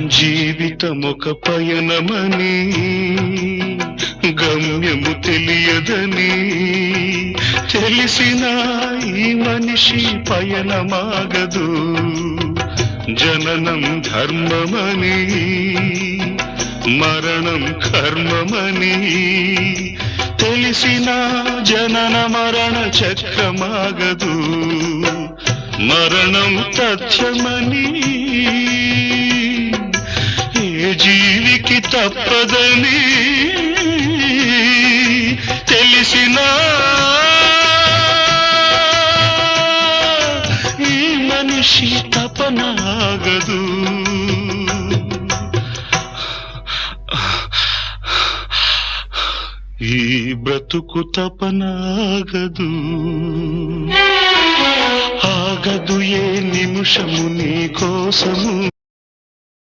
జీవితమొక పయనమని గమ్యము తెలియదని తెలిసిన ఈ మనిషి పయనమాగదు. జననం ధర్మమని మరణం కర్మమని తెలిసిన జనన మరణ చక్రమాగదు. మరణం తథ్యమని ఏ జీవికి తప్పదని తెలిసిన ఈ మనిషి తపనాగదు. ఈ బ్రతుకు తపనాగదు. ఆగదు ఏ నిమిషము నీ కోసము.